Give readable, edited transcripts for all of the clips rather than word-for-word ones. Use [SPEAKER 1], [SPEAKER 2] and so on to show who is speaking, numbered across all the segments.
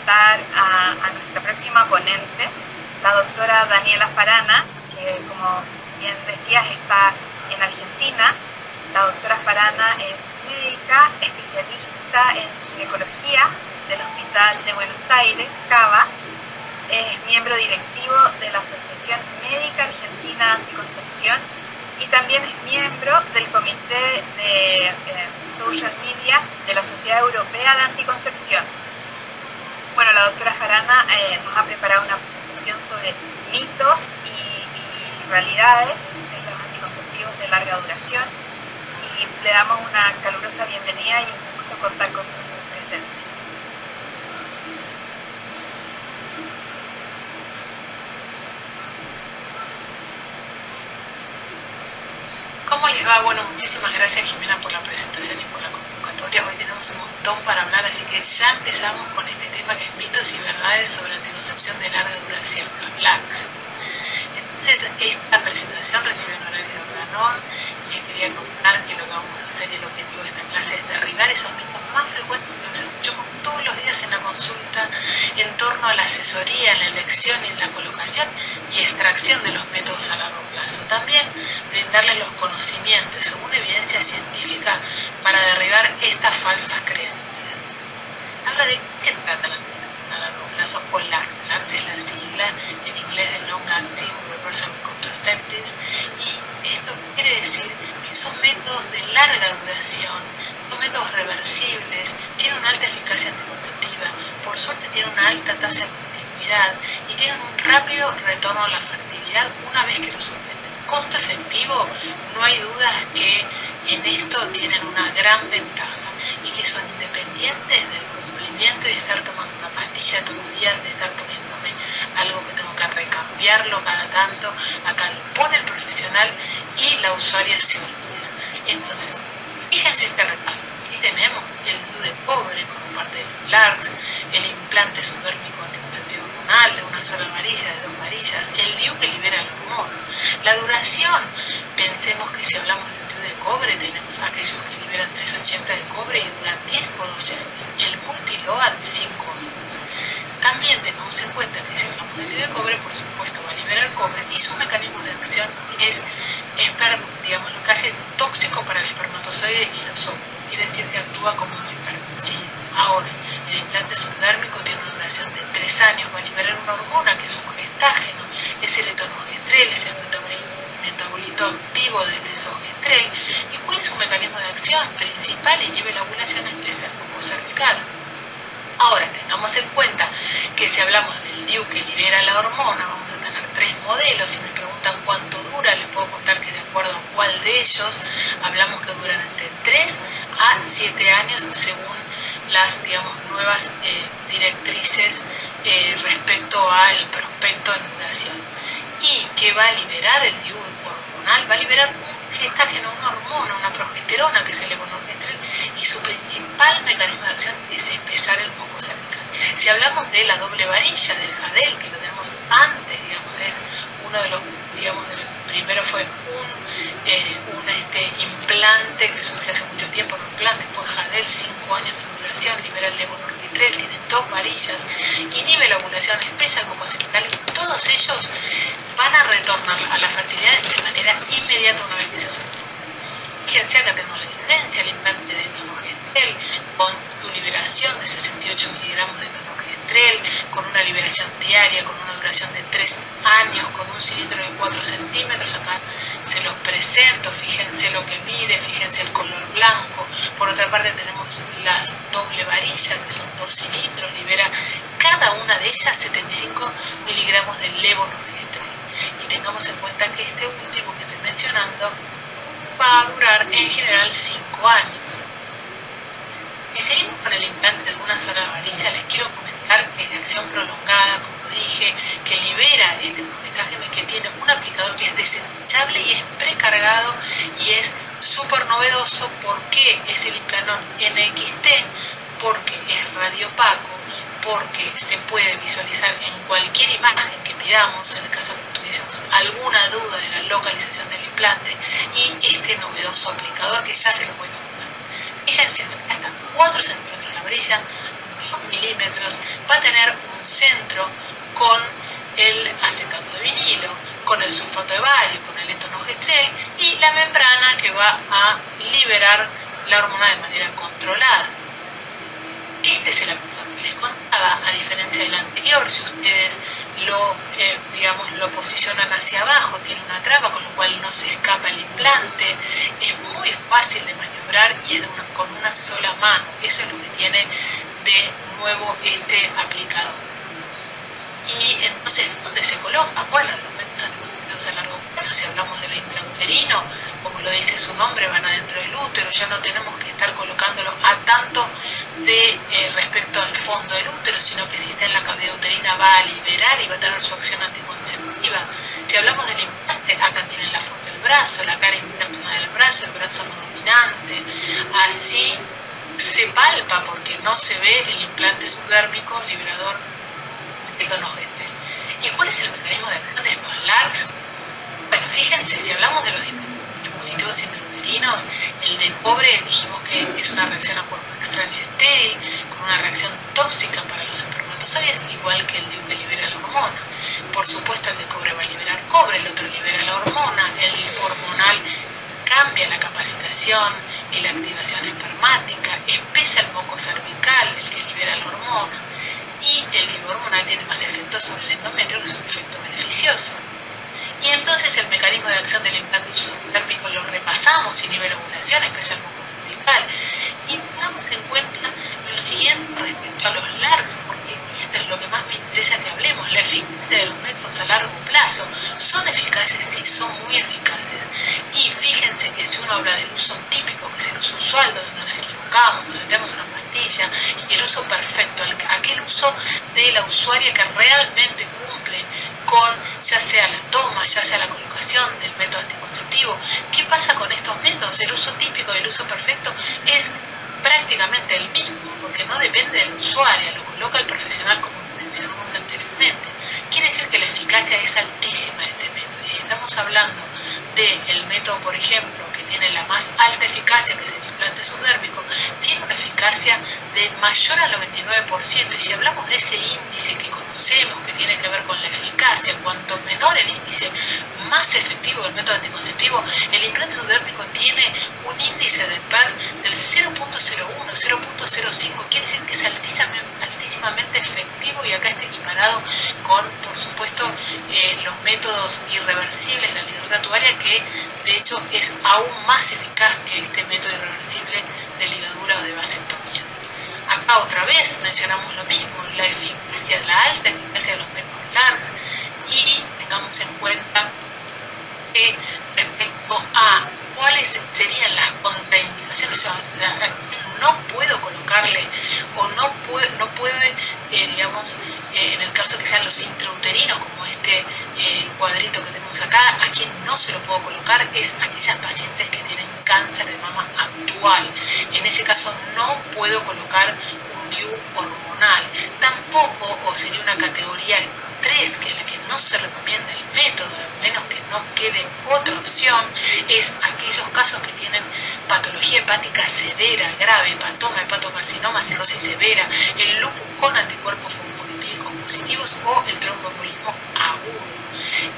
[SPEAKER 1] presentar a nuestra próxima ponente, la doctora Daniela Farana, que como bien decías está en Argentina. La doctora Farana es médica, especialista en ginecología del Hospital de Buenos Aires, CABA. Es miembro directivo de la Asociación Médica Argentina de Anticoncepción y también es miembro del Comité de Social Media de la Sociedad Europea de Anticoncepción. Bueno, la doctora Farana nos ha preparado una presentación sobre mitos y realidades de los anticonceptivos de larga duración y le damos una calurosa bienvenida y un gusto contar con su presencia.
[SPEAKER 2] ¿Cómo les va? Bueno, muchísimas gracias Jimena por la presentación y por la convocatoria. Hoy tenemos un montón para hablar, así que ya empezamos con este tema que es mitos y verdades sobre anticoncepción de larga duración, los LARCs. Entonces, esta presentación recibe en horario de Organón. Les quería contar que lo que vamos a hacer y el objetivo de esta clase es derribar esos mitos más frecuentes que los escuchamos todos los días en la consulta en torno a la asesoría, en la elección y en la colocación y extracción de los métodos a largo plazo. También brindarles los conocimientos según evidencia científica para derribar estas falsas creencias. Ahora, ¿de qué se trata la anticoncepción a largo plazo o LARC? LARC es la sigla en inglés de Long Acting Reversible Contraceptives, y esto quiere decir que son métodos de larga duración, son métodos reversibles, tienen una alta eficacia anticonceptiva, por suerte tienen una alta tasa de continuidad y tienen un rápido retorno a la fertilidad una vez que lo suspenden. Costo efectivo, no hay dudas que en esto tienen una gran ventaja y que son independientes del cumplimiento y de estar tomando una pastilla todos los días, de estar poniéndome algo que tengo que recambiarlo cada tanto. Acá lo pone el profesional y la usuaria se olvida. Entonces, fíjense este repaso. Aquí tenemos el DIU de cobre como parte de los LARCs, el implante subdérmico anticonceptivo hormonal de una sola varilla, de 2 varillas, el DIU que libera el hormona. La duración, pensemos que si hablamos de un DIU de cobre, tenemos aquellos que liberan 380 de cobre y duran 10 o 12 años. El multiload, 5 años. También tenemos en cuenta que si hablamos del DIU de cobre, por supuesto va a liberar cobre y su mecanismo de acción es, digamos, lo que hace es tóxico para el espermatozoide y los óvulos, quiere decir que actúa como un espermicida. Ahora, el implante subdérmico tiene una duración de 3 años, va a liberar una hormona que es un gestágeno, es el etonogestrel, es el metabolito activo del desogestrel. ¿Y cuál es su mecanismo de acción principal? Inhibe la ovulación, expresa el moco cervical. Ahora, tengamos en cuenta que si hablamos del DIU que libera la hormona, vamos a tener 3 modelos. Si me preguntan cuánto dura, les puedo contar que de acuerdo a cuál de ellos, hablamos que duran entre 3 a 7 años según las, digamos, nuevas directrices respecto al prospecto en duración. ¿Y qué va a liberar el DIU hormonal? Va a liberar un gestágeno, una hormona, una progesterona que es el levonorgestrel, y su principal mecanismo de acción es espesar el moco cervical. Si hablamos de la doble varilla del Jadel, que lo tenemos antes, digamos, es uno de los, digamos, primero fue un implante que surgió hace mucho tiempo, un implante, después Jadel, 5 años de duración, libera el levonorgestrel, tiene 2 varillas, inhibe la ovulación, espesa el moco cervical, y todos ellos van a retornar a la fertilidad de manera inmediata una vez que se asumen. Fíjense, acá tenemos la diferencia, el implante de etonogestrel con su liberación de 68 miligramos de etonogestrel, con una liberación diaria, con una duración de 3 años, con un cilindro de 4 centímetros. Acá se los presento, fíjense lo que mide, fíjense el color blanco. Por otra parte tenemos las doble varillas, que son 2 cilindros, libera cada una de ellas 75 miligramos de levonorgestrel. Y tengamos en cuenta que este último que estoy mencionando va a durar en general 5 años. Si seguimos con el implante de una sola varilla, les quiero comentar que es de acción prolongada, como dije, que libera este progestágeno y que tiene un aplicador que es desechable y es precargado y es súper novedoso. ¿Por qué? Es el Implanon NXT, porque es radiopaco, porque se puede visualizar en cualquier imagen que pidamos, en el caso que tuviésemos alguna duda de la localización del implante, y este novedoso aplicador que ya se lo voy a mostrar. Fíjense, acá está 4 centímetros la varilla, 2 milímetros, va a tener un centro con el acetato de vinilo, con el sulfato de bario, con el etonogestrel y la membrana que va a liberar la hormona de manera controlada. Este es el aplicador que les contaba, a diferencia del anterior. Si ustedes lo posicionan hacia abajo, tiene una traba, con lo cual no se escapa el implante, es muy fácil de maniobrar y es con una sola mano. Eso es lo que tiene de nuevo este aplicador. Y entonces, ¿dónde se coloca? Bueno, en los métodos anticonceptivos a largo plazo, si hablamos de lo intrauterino, como lo dice su nombre, van adentro del útero, ya no tenemos que estar colocándolo a tanto de respecto al fondo del útero, sino que si está en la cavidad uterina va a liberar y va a tener su acción anticonceptiva. Si hablamos del implante, acá tienen la foto del brazo, la cara interna del brazo, el brazo no dominante, así se palpa porque no se ve el implante subdérmico liberador de etonogestrel. ¿Y cuál es el mecanismo de acción de estos LARCs? Bueno, fíjense, si hablamos de los dispositivos intrauterinos, el de cobre dijimos que es una reacción a cuerpo extraño estéril, con una reacción tóxica para los espermatozoides, igual que el DIU que libera la hormona. Por supuesto, el de cobre va a liberar cobre, el otro libera la hormona, el hormonal cambia la capacitación y la activación espermática, espesa el moco cervical, el que libera la hormona, y el DIU hormonal tiene más efectos sobre el endometrio, que es un efecto beneficioso. Y entonces el mecanismo de acción del implante subdérmico lo repasamos, inhibe la ovulación, espesa el moco cervical, y tengamos en cuenta lo siguiente respecto a los LARCs, porque esto es lo que más me interesa que hablemos, la eficacia de los métodos a largo plazo. ¿Son eficaces? Sí, son muy eficaces. Y fíjense que si uno habla del uso típico, que es el uso usual, donde nos equivocamos, nos sentamos una pastilla, y el uso perfecto, aquel uso de la usuaria que realmente cumple con ya sea la toma, ya sea la colocación del método anticonceptivo. ¿Qué pasa con estos métodos? El uso típico y el uso perfecto es prácticamente el mismo, porque no depende del usuario, lo coloca el profesional como mencionamos anteriormente. Quiere decir que la eficacia es altísima de este método, y si estamos hablando del método, por ejemplo, que tiene la más alta eficacia, que es el implante subdérmico, tiene una eficacia de mayor al 99%, y si hablamos de ese índice que conocemos, que tiene que ver con la eficacia, cuanto menor el índice, más efectivo el método anticonceptivo. El implante subdérmico tiene un índice de PER del 0.01, 0.05, quiere decir que es altísimamente efectivo, y acá está equiparado con, por supuesto, los métodos irreversibles, la ligadura tubaria, que de hecho es aún más eficaz que este método irreversible de ligadura o de vasectomía. Acá otra vez mencionamos lo mismo, la eficacia, la alta eficacia de los métodos LARCs, y tengamos en cuenta que respecto a cuáles serían las contraindicaciones, o sea, no puedo colocarle o no puede, digamos, en el caso que sean los intrauterinos, como este cuadrito que tenemos acá, a quien no se lo puedo colocar es aquellas pacientes que tienen cáncer de mama actual. En ese caso no puedo colocar un DIU hormonal. Tampoco, o sería una categoría 3, que es la que no se recomienda el método, al menos que no quede otra opción, es aquellos casos que tienen patología hepática severa, grave, hepatoma, hepatocarcinoma, cirrosis severa, el lupus con anticuerpos fosfolipídicos positivos o el tromboembolismo agudo.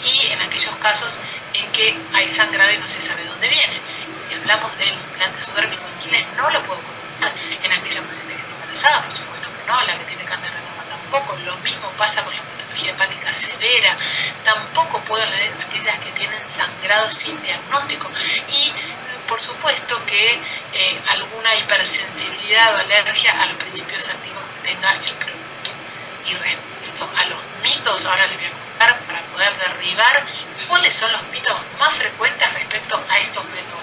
[SPEAKER 2] Y en aquellos casos en que hay sangrado y no se sabe dónde viene. Si hablamos del implante subdérmico en quienes no lo puedo colocar, en aquella mujer que esté embarazada, por supuesto que no, la que tiene cáncer de mama tampoco. Lo mismo pasa con la patología hepática severa, tampoco puedo leer aquellas que tienen sangrado sin diagnóstico, y por supuesto que alguna hipersensibilidad o alergia a los principios activos que tenga el producto. Y respecto a los mitos, ahora les voy a contar para poder derribar cuáles son los mitos más frecuentes respecto a estos métodos.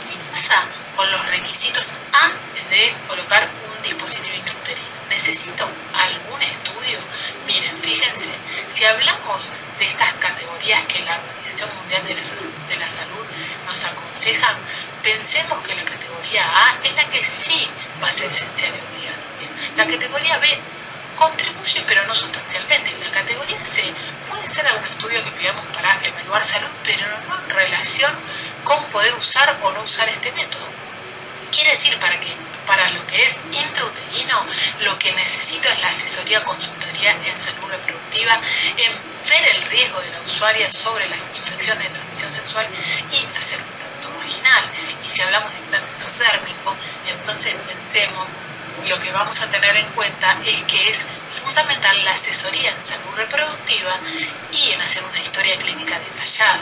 [SPEAKER 2] ¿Qué pasa con los requisitos antes de colocar un dispositivo intrauterino? ¿Necesito algún estudio? Miren, fíjense, si hablamos de estas categorías que la Organización Mundial de la Salud nos aconsejan, pensemos que la categoría A es la que sí va a ser esencial y obligatoria. La categoría B contribuye, pero no sustancialmente. La categoría C puede ser algún estudio que pidamos para evaluar salud, pero no en relación con poder usar o no usar este método. Quiere decir, para lo que es intrauterino, lo que necesito es la asesoría consultoría en salud reproductiva, en ver el riesgo de la usuaria sobre las infecciones de transmisión sexual y hacer un trato vaginal. Y si hablamos de implante exotérmico, entonces pensemos, lo que vamos a tener en cuenta es que es fundamental la asesoría en salud reproductiva y en hacer una historia clínica detallada.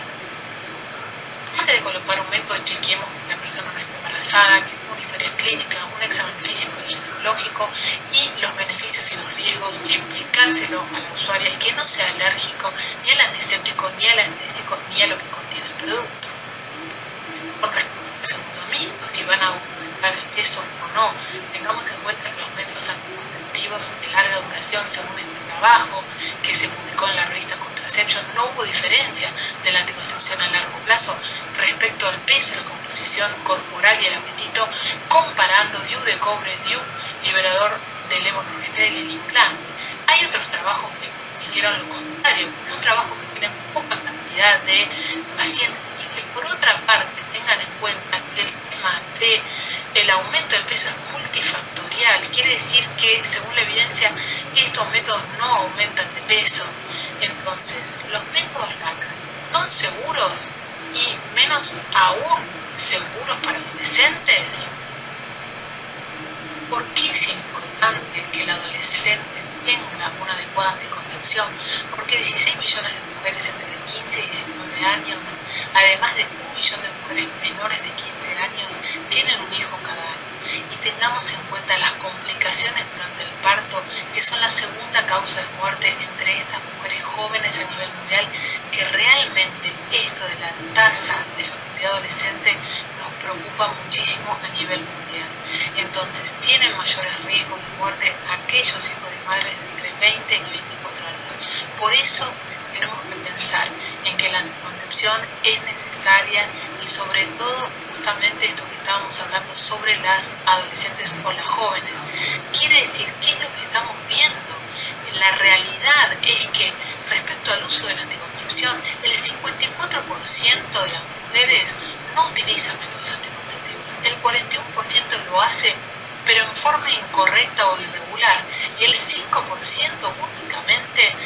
[SPEAKER 2] Antes de colocar un método, chequeemos que la persona no esté embarazada, que tenga una historia clínica, un examen físico y ginecológico y los beneficios y los riesgos, explicárselo a la usuaria y que no sea alérgico ni al antiséptico, ni al anestésico, ni a lo que contiene el producto. Con respecto al segundo mito, si van a aumentar el peso o no, tengamos en cuenta que los métodos anticonceptivos de larga duración, según este trabajo que se publicó en la revista Contraception, no hubo diferencia de la anticoncepción a largo plazo respecto al peso, la composición corporal y el apetito, comparando DIU de cobre, DIU liberador de levonorgestrel y el implante. Hay otros trabajos que dijeron lo contrario, es un trabajo que tiene poca cantidad de pacientes y que por otra parte tengan en cuenta que el tema del aumento del peso es multifactorial, quiere decir que según la evidencia estos métodos no aumentan de peso. Entonces, los métodos LAC son seguros y menos aún seguros para adolescentes. ¿Por qué es importante que el adolescente tenga una adecuada anticoncepción? Porque 16 millones de mujeres entre 15 y 19 años, además de 1 millón de mujeres menores de 15 años, tienen un hijo cada año. Y tengamos en cuenta las complicaciones durante el parto, que son la segunda causa de muerte entre estas mujeres jóvenes a nivel mundial, que realmente esto de la tasa de fertilidad adolescente nos preocupa muchísimo a nivel mundial. Entonces, tienen mayores riesgos de muerte aquellos hijos de madres de entre 20 y 24 años. Por eso tenemos que pensar en que la anticoncepción es necesaria y sobre todo justamente esto que estábamos hablando sobre las adolescentes o las jóvenes. Quiere decir, ¿qué es lo que estamos viendo? La realidad es que respecto al uso de la anticoncepción, el 54% de las mujeres no utilizan métodos anticonceptivos, el 41% lo hace pero en forma incorrecta o irregular, y el 5% únicamente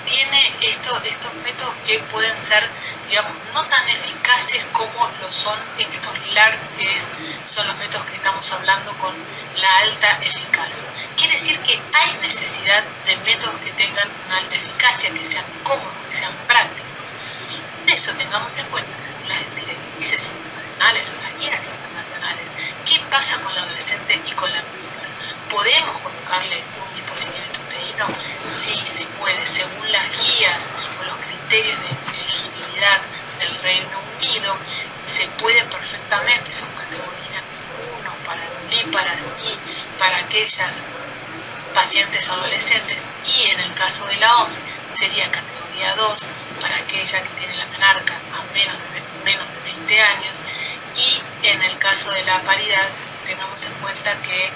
[SPEAKER 2] tiene estos métodos que pueden ser, digamos, no tan eficaces como lo son estos LARS, que son los métodos que estamos hablando con la alta eficacia. Quiere decir que hay necesidad de métodos que tengan una alta eficacia, que sean cómodos, que sean prácticos. Por eso tengamos en cuenta las directrices internacionales o las guías internacionales. ¿Qué pasa con la adolescente y con la píldora? ¿Podemos colocarle un dispositivo intrauterino? Sí, se puede, según las guías o los criterios de elegibilidad del Reino Unido, se puede perfectamente, son categorías 1 para ovíparas y para aquellas pacientes adolescentes, y en el caso de la OMS sería categoría 2 para aquella que tiene la menarca a menos de 20 años, y en el caso de la paridad tengamos en cuenta que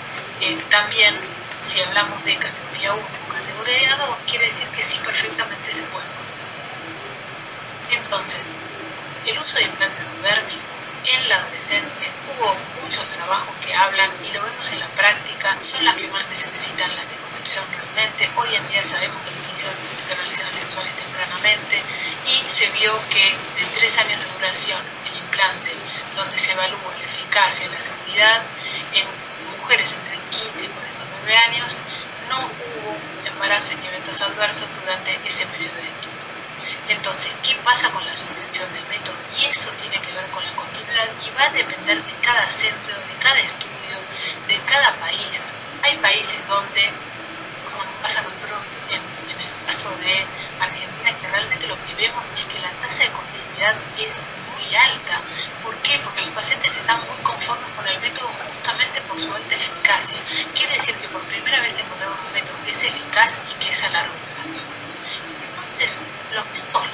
[SPEAKER 2] también si hablamos de categoría 1 o categoría 2 quiere decir que sí, perfectamente se puede. Entonces, el uso de implantes exotérmicos en la adolescencia, hubo muchos trabajos que hablan y lo vemos en la práctica, son las que más necesitan la anticoncepción realmente. Hoy en día sabemos del inicio de relaciones sexuales tempranamente y se vio que de 3 años de duración el implante, donde se evalúa la eficacia y la seguridad en mujeres entre 15 y 49 años, no hubo embarazos ni eventos adversos durante ese periodo de estudio. Entonces, ¿qué pasa con la suspensión del método? Y eso tiene que ver con la continuidad y va a depender de cada centro, de cada estudio, de cada país. Hay países donde, como nos pasa a nosotros en el caso de Argentina, que realmente lo que vemos es que la tasa de continuidad es muy alta. ¿Por qué? Porque los pacientes están muy conformes con el método justamente por su alta eficacia. Quiere decir que por primera vez encontramos un método que es eficaz y que es a largo plazo. Entonces, los métodos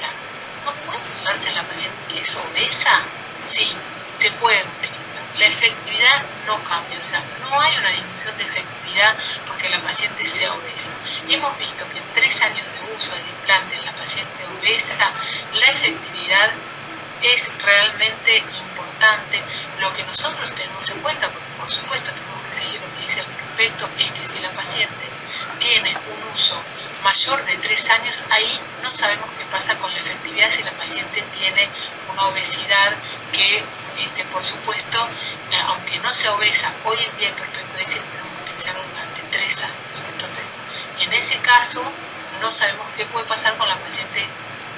[SPEAKER 2] ¿no pueden ayudarse a la paciente que es obesa? Sí, se pueden utilizar. La efectividad no cambia, o sea, no hay una disminución de efectividad porque la paciente sea obesa. Hemos visto que en 3 años de uso del implante en la paciente obesa, la efectividad es realmente importante importante, lo que nosotros tenemos en cuenta, porque por supuesto tenemos que seguir lo que dice al respecto, es que si la paciente tiene un uso mayor de 3 años, ahí no sabemos qué pasa con la efectividad si la paciente tiene una obesidad que, por supuesto, aunque no sea obesa, hoy en día el perfectodicin tenemos que utilizarlo durante 3 años. Entonces, en ese caso, no sabemos qué puede pasar con la paciente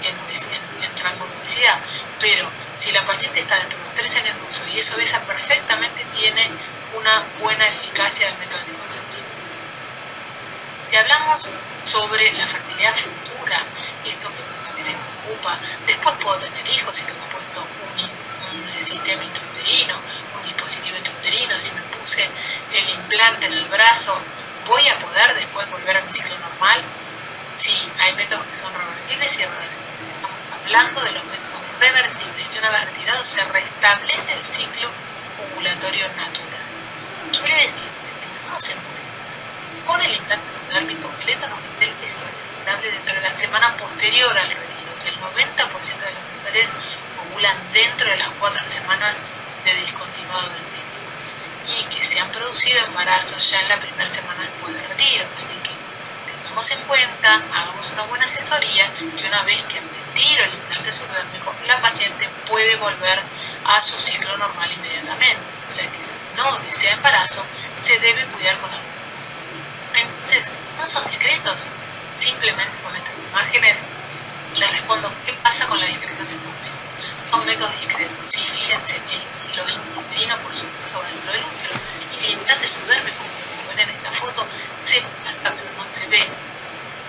[SPEAKER 2] en rango de obesidad, pero si la paciente está dentro de los 3 años de uso y es obesa, perfectamente tiene una buena eficacia del método anticonceptivo. Si hablamos sobre la fertilidad futura, es lo que se preocupa. Después puedo tener hijos si tengo puesto un sistema intrauterino, un dispositivo intrauterino, si me puse el implante en el brazo, ¿voy a poder después volver a mi ciclo normal? Sí, hay métodos que son reversibles y irreversibles. Estamos hablando de los métodos reversibles, que una vez retirado se restablece el ciclo ovulatorio natural. Quiere decir que no se muere. Con el implante exodérmico, el etonogestrel es recomendable dentro de la semana posterior al retiro, que el 90% de las mujeres ovulan dentro de las 4 semanas de discontinuado del método y que se han producido embarazos ya en la primera semana después del retiro. Así que tengamos en cuenta, hagamos una buena asesoría, que una vez que retiro el implante subdérmico, la paciente puede volver a su ciclo normal inmediatamente. O sea que si no desea embarazo, se debe cuidar con el. Entonces, no son discretos. Simplemente con estas imágenes les respondo qué pasa con la discreción de los métodos. Son métodos discretos. Sí, fíjense, el hilo intrauterino, por supuesto, va dentro del útero, y el implante subdérmico, como ven en esta foto, se muestra pero no se ve.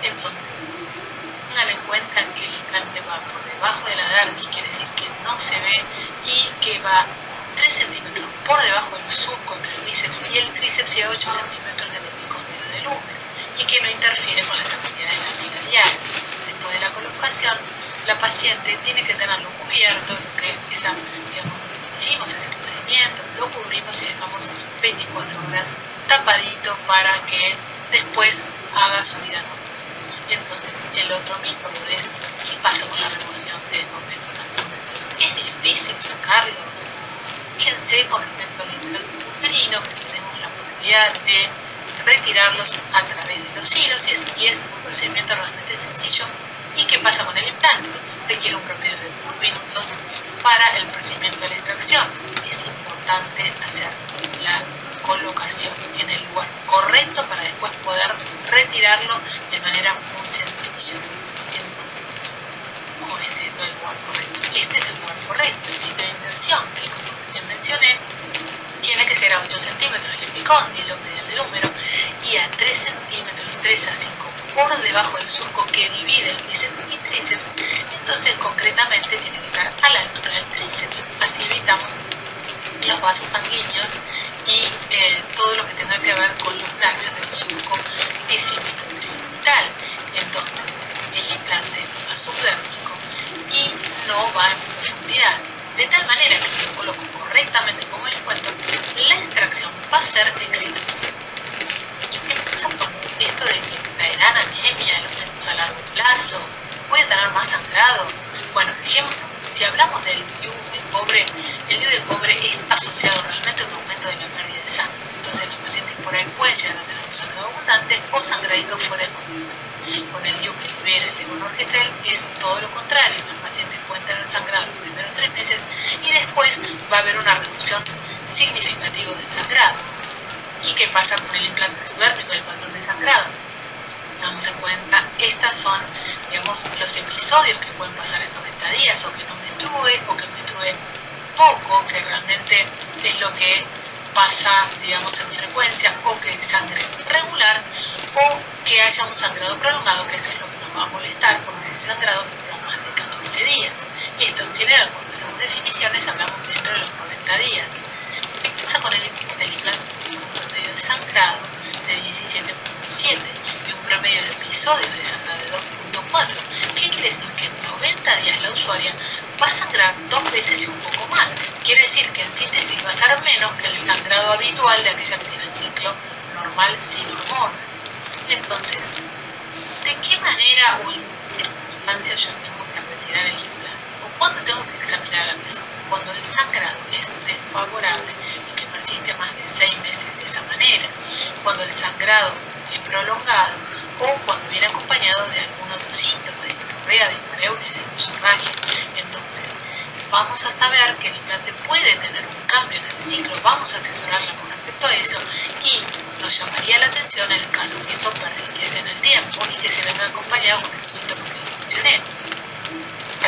[SPEAKER 2] Entonces, tengan en cuenta que el implante va por debajo de la dermis, quiere decir que no se ve, y que va 3 centímetros por debajo del surco entre el bíceps y el tríceps y a 8 centímetros del epicóndilo del útero, y que no interfiere con las actividades de la vida diaria. Después de la colocación, la paciente tiene que tenerlo cubierto, lo que hicimos ese procedimiento, lo cubrimos y dejamos 24 horas tapadito para que después haga su vida normal. Entonces, el otro método es qué pasa con la remoción de estos métodos anticonceptivos. Es difícil sacarlos. Fíjense con respecto al intrauterino que tenemos la posibilidad de retirarlos a través de los hilos y es un procedimiento realmente sencillo. ¿Y qué pasa con el implante? Requiere un promedio de 1 minutos para el procedimiento de la extracción. Es importante hacer la colocación en el lugar correcto para después poder retirarlo de manera muy sencilla. Entonces, ¿cómo es esto del lugar correcto? Este es el lugar correcto, el sitio de inserción, que como recién mencioné, tiene que ser a 8 centímetros el epicóndilo medial del húmero y a 3 centímetros, 3 a 5 por debajo del surco que divide el bíceps y tríceps. Entonces concretamente tiene que estar a la altura del tríceps, así evitamos los vasos sanguíneos y todo lo que tenga que ver con los nervios del surco bicípico tricipital. Entonces el implante va subdérmico y no va en profundidad, de tal manera que si lo coloco correctamente como les cuento, la extracción va a ser exitosa. ¿Y qué pasa con esto de que traerán anemia, los métodos a largo plazo? ¿Voy a tener más sangrado? Bueno, por ejemplo, si hablamos del DIU de cobre, el DIU de cobre es asociado realmente a un aumento de la pérdida de sangre. Entonces los pacientes por ahí pueden llegar a tener un sangrado abundante o sangradito fuera de normal. Con el DIU que libera el levonorgestrel es todo lo contrario. Los pacientes pueden tener sangrado los primeros 3 meses y después va a haber una reducción significativa del sangrado. ¿Y qué pasa con el implante subdérmico del patrón de sangrado? Tengamos en cuenta, estas son, los episodios que pueden pasar en 90 días, o que no menstrue, o que menstrue poco, que realmente es lo que pasa, en frecuencia, o que sangre regular, o que haya un sangrado prolongado, que eso es lo que nos va a molestar, porque ese sangrado que dura más de 14 días. Esto en general, cuando hacemos definiciones, hablamos dentro de los 90 días. ¿Qué pasa con el implante? Un promedio de sangrado de 17.7 y un promedio de episodios de sangrado de 2.4. ¿Qué quiere decir? Que en 90 días la usuaria va a sangrar 2 veces y un poco más. Quiere decir que en síntesis va a ser menos que el sangrado habitual de aquella que tiene el ciclo normal sin hormonas. Entonces, ¿de qué manera o en qué circunstancias yo tengo que retirar el implante? ¿O cuándo tengo que examinar a la paciente? cuando el sangrado es desfavorable y que persiste más de 6 meses de esa manera, cuando el sangrado es prolongado o cuando viene acompañado de algún otro síntoma de diarrea, dispareunia, sinusorragia. Entonces, vamos a saber que el implante puede tener un cambio en el ciclo, vamos a asesorarla con respecto a eso y nos llamaría la atención en el caso que esto persistiese en el tiempo y que se venga acompañado con estos síntomas que les mencioné.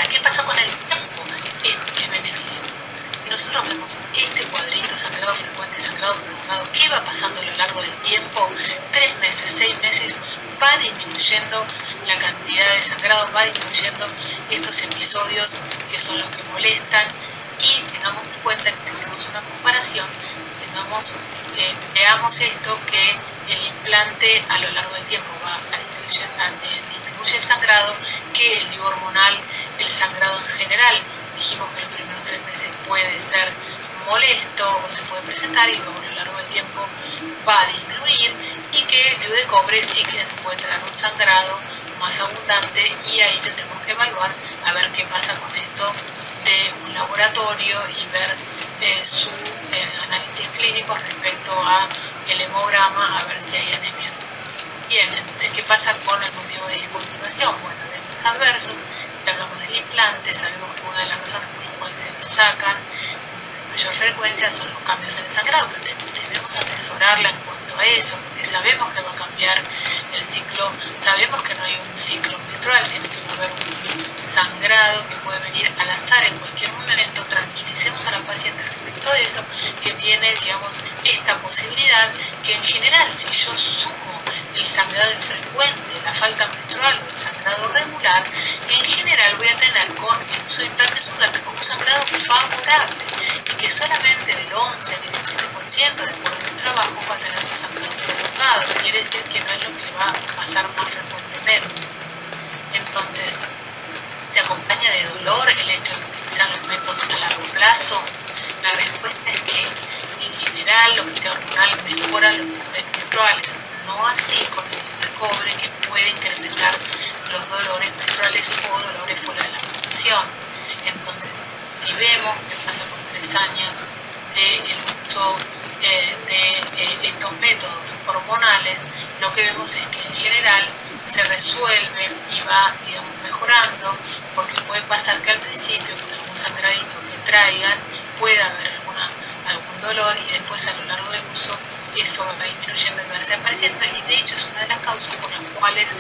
[SPEAKER 2] ¿Qué pasa con el tiempo? Es beneficioso. Si nosotros vemos este cuadrito, sangrado frecuente, sangrado prolongado, ¿qué va pasando a lo largo del tiempo? 3 meses, 6 meses, va disminuyendo la cantidad de sangrado, va disminuyendo estos episodios que son los que molestan y tengamos en cuenta que si hacemos una comparación, veamos esto que el implante a lo largo del tiempo va a disminuye el sangrado, que el DIU hormonal, el sangrado en general, dijimos que los primeros 3 meses puede ser molesto o se puede presentar y luego a lo largo del tiempo va a disminuir y que el DIU de cobre sí que puede traer un sangrado más abundante y ahí tendremos que evaluar a ver qué pasa con esto de un laboratorio y ver su análisis clínico respecto a el hemograma, a ver si hay anemia. Bien, entonces, ¿qué pasa con el motivo de discontinuación? Bueno, eventos adversos, ya hablamos del implante, sabemos que una de las razones por las cuales se lo sacan con mayor frecuencia son los cambios en el sangrado, pero debemos asesorarla en cuanto a eso, porque sabemos que va a cambiar el ciclo, sabemos que no hay un ciclo menstrual, sino que va a haber un sangrado que puede venir al azar en cualquier momento. Tranquilicemos a la paciente respecto de eso, que tiene, digamos, esta posibilidad, que en general, si yo sumo el sangrado infrecuente, la falta menstrual o el sangrado regular, en general voy a tener con el uso de implante subdérmico un sangrado favorable y que solamente del 11 al 17% de acuerdo a los trabajos va a tener un sangrado prolongado. Quiere decir que no es lo que le va a pasar más frecuentemente. Entonces, ¿te acompaña de dolor el hecho de utilizar los métodos a largo plazo? La respuesta es que en general lo que sea hormonal mejora los dolores menstruales, no así con el DIU de cobre, que puede incrementar los dolores menstruales o dolores fuera de la menstruación. Entonces, si vemos que pasa por 3 años del uso de estos métodos hormonales, lo que vemos es que en general se resuelven y va, digamos, mejorando, porque puede pasar que al principio con algún sangradito que traigan pueda haber algún dolor y después a lo largo del uso eso va disminuyendo y va desapareciendo, y de hecho es una de las causas por las cuales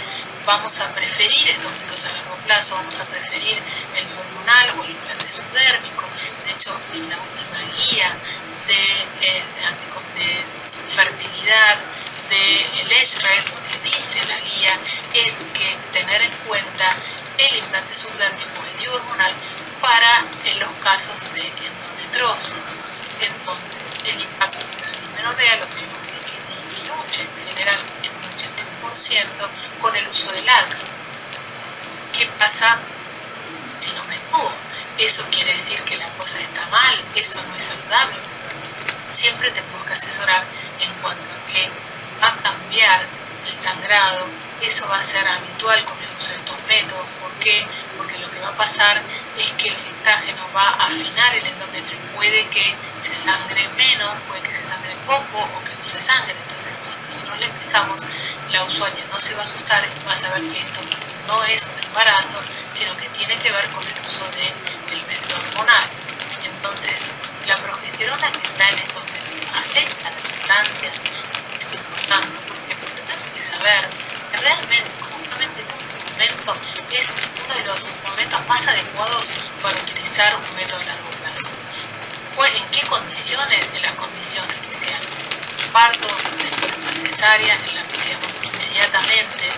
[SPEAKER 2] vamos a preferir estos métodos a largo plazo, vamos a preferir el DIU hormonal o el implante subdérmico. De hecho, en la última guía de fertilidad del ESHRE, lo que dice la guía es que tener en cuenta el implante subdérmico, el DIU hormonal, para los casos de endometriosis. Entonces, el impacto de la dismenorrea lo que vemos es que disminuye en general en un 81% con el uso del ALS. ¿Qué pasa si no menstruo? Eso quiere decir que la cosa está mal, eso no es saludable. Siempre tenemos que asesorar en cuanto a que va a cambiar el sangrado, eso va a ser habitual con el uso de estos métodos. ¿Por qué? Porque lo que va a pasar es que el gestágeno va a afinar el endometrio y puede que se sangre menos, puede que se sangre poco o que no se sangre. Entonces, si nosotros le explicamos, la usuaria no se va a asustar y va a saber que esto no es un embarazo, sino que tiene que ver con el uso del método hormonal. Entonces, la progesterona que está en estos métodos afecta la lactancia. Es importante porque tenemos que saber que realmente, justamente en este momento, es uno de los momentos más adecuados para utilizar un método a largo plazo. ¿En qué condiciones? En las condiciones que sean parto, después de una cesárea, digamos, inmediatamente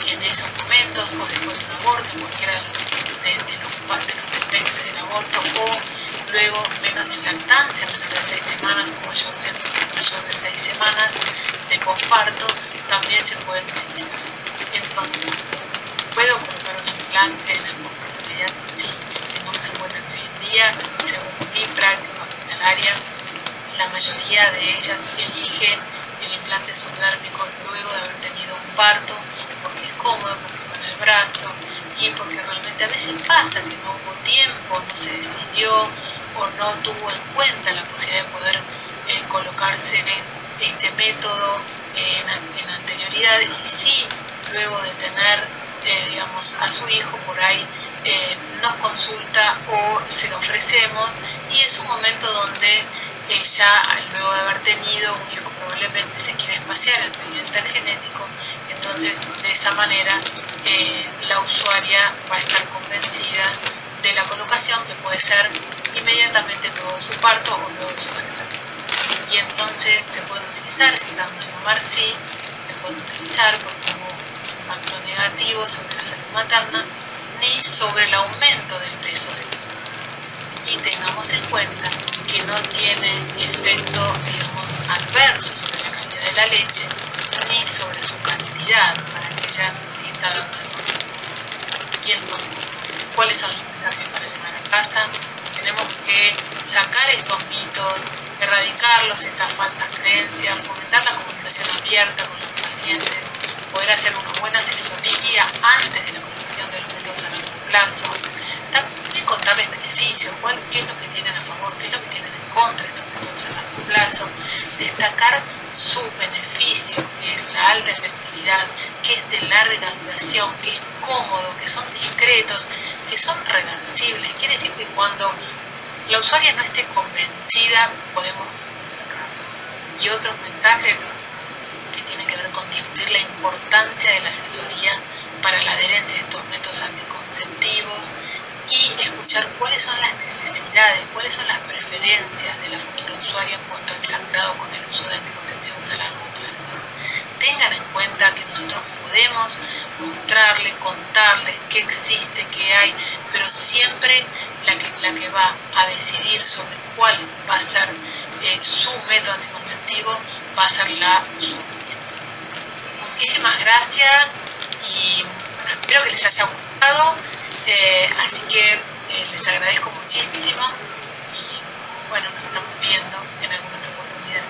[SPEAKER 2] en esos momentos, o después de un aborto, cualquiera de los trimestres del aborto, o luego menos en lactancia, menor de 6 semanas o mayor de 6 semanas de posparto, también se pueden utilizar. Entonces, ¿puedo colocar un implante en el posparto inmediato? Sí. Tengamos en cuenta que hoy en día, según mi práctica hospitalaria, la mayoría de ellas eligen el implante subdérmico luego de haber tenido un parto, porque es cómodo, porque va en el brazo y porque realmente a veces pasa que no hubo tiempo, no se decidió, o no tuvo en cuenta la posibilidad de poder colocarse este método en anterioridad, y sí, luego de tener digamos, a su hijo por ahí nos consulta o se lo ofrecemos, y es un momento donde ella, luego de haber tenido un hijo, probablemente se quiere espaciar el medio intergenético. Entonces, de esa manera la usuaria va a estar convencida de la colocación, que puede ser inmediatamente luego de su parto o luego de su cesárea. Y entonces se pueden utilizar, si están dando de mamar, sí, se pueden utilizar porque no hubo impacto negativo sobre la salud materna ni sobre el aumento del peso del niño. Y tengamos en cuenta que no tiene efecto, digamos, adverso sobre la calidad de la leche ni sobre su cantidad para aquella que está dando de mamar. Y entonces, ¿cuáles son los mensajes para llevar a casa? Tenemos que sacar estos mitos, erradicarlos, estas falsas creencias, fomentar la comunicación abierta con los pacientes, poder hacer una buena asesoría antes de la colocación de los métodos a largo plazo, también contarles beneficios, qué es lo que tienen a favor, qué es lo que tienen en contra de estos métodos a largo plazo, destacar su beneficio, que es la alta efectividad, que es de larga duración, que es cómodo, que son discretos, que son reversibles. Quiere decir que cuando la usuaria no esté convencida, podemos... Y otros mensajes que tienen que ver con discutir la importancia de la asesoría para la adherencia de estos métodos anticonceptivos y escuchar cuáles son las necesidades, cuáles son las preferencias de la futura usuaria en cuanto al sangrado con el uso de anticonceptivos a largo plazo. Tengan en cuenta que nosotros podemos mostrarle, contarles qué existe, qué hay, pero siempre la que va a decidir sobre cuál va a ser su método anticonceptivo va a ser la usuaria. Muchísimas gracias y bueno, espero que les haya gustado, así que les agradezco muchísimo y bueno, nos estamos viendo en alguna otra oportunidad.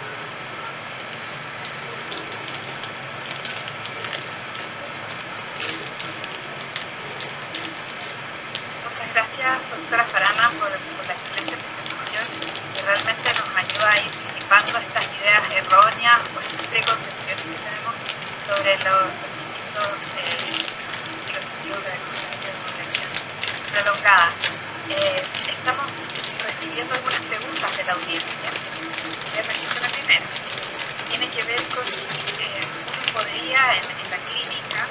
[SPEAKER 1] Muchas gracias, doctora Farana, por la excelente presentación, que realmente nos ayuda a ir disipando estas ideas erróneas o estas preconcepciones que tenemos sobre los distintos anticonceptivos de ovulación prolongada. Estamos recibiendo algunas preguntas de la audiencia. Les registro la primera. Tiene que ver con si uno podría en la clínica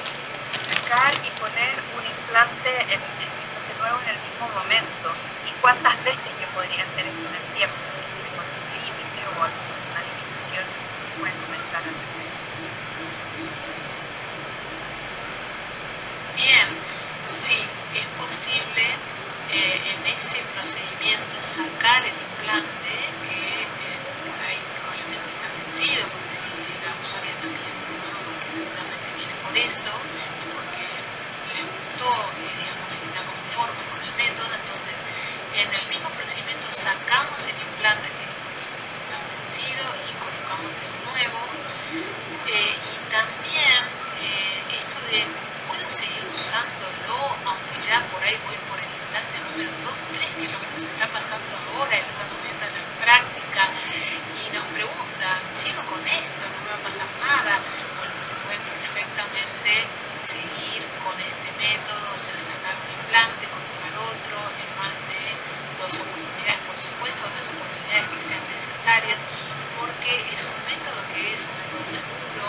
[SPEAKER 1] sacar y poner un implante nuevo en el mismo momento, y cuántas veces yo podría hacer eso en el tiempo, si tengo algún límite o alguna limitación que pueden comentar al respecto.
[SPEAKER 2] Bien, sí, es posible en ese procedimiento sacar el implante que por ahí probablemente está vencido, porque si la usuaria está pidiendo un nuevo, porque seguramente viene por eso y porque le gustó, digamos, y está conforme con el método. Entonces en el mismo procedimiento sacamos el implante que está vencido y colocamos el nuevo, y también esto de puedo seguir usándolo aunque ya por ahí voy por el implante número 2, 3, que es lo que nos está pasando ahora y lo estamos viendo en la práctica, y nos preguntan, ¿sigo con esto? ¿No me va a pasar nada? Bueno, se puede perfectamente seguir con este método, o sea, sacar un implante, colocar otro en más de 2 oportunidades, por supuesto, en las oportunidades que sean necesarias, porque es un método que es un método seguro,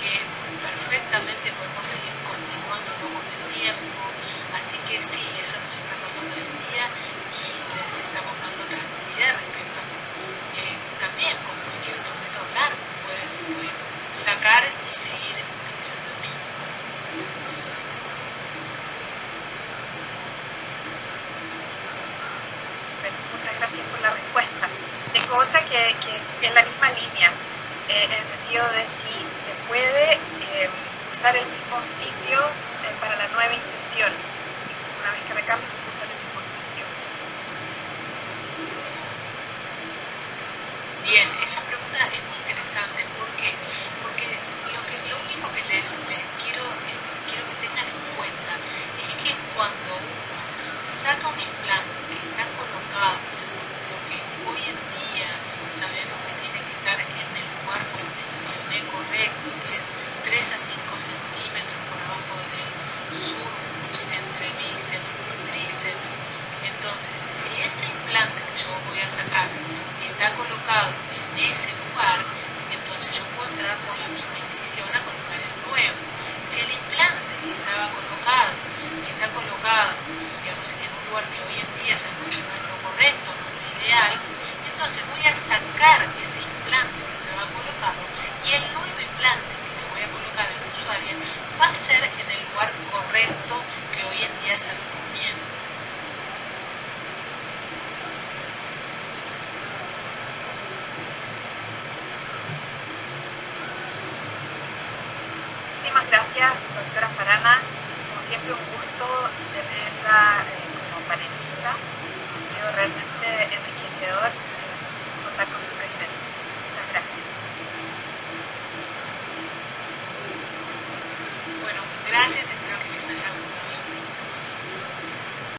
[SPEAKER 2] que perfectamente podemos seguir continuándolo con el tiempo. Así que sí, eso nos está pasando hoy en día y les estamos dando tranquilidad respecto a también, como cualquier otro método largo, puede sacar y seguir utilizando el mismo.
[SPEAKER 1] Muchas gracias por la respuesta. Tengo otra que es la misma línea, en el sentido de si se puede usar el mismo sitio para la nueva infusión. Una vez que recambie, se puede usar el mismo sitio.
[SPEAKER 2] Bien, esa pregunta es muy interesante. ¿Por qué? Porque lo único que les quiero que tengan en cuenta es que cuando uno saca un implante que está colocado según centímetros por abajo del surcus, entre bíceps y tríceps. Entonces, si ese implante que yo voy a sacar está colocado en ese lugar, entonces yo puedo entrar por la misma incisión a colocar el nuevo. Si el implante está colocado, digamos, en un lugar que hoy en día se encuentra no es lo correcto, no es lo ideal, entonces voy a sacar ese implante que estaba colocado y el nuevo implante que le voy a colocar al usuario va a ser en el lugar correcto que hoy en día se recomienda.
[SPEAKER 1] Muchísimas gracias, doctora Farana. Como siempre, un gusto tenerla como panelista. Ha sido realmente enriquecedor contar con su presencia. Muchas gracias.
[SPEAKER 2] Bueno, gracias.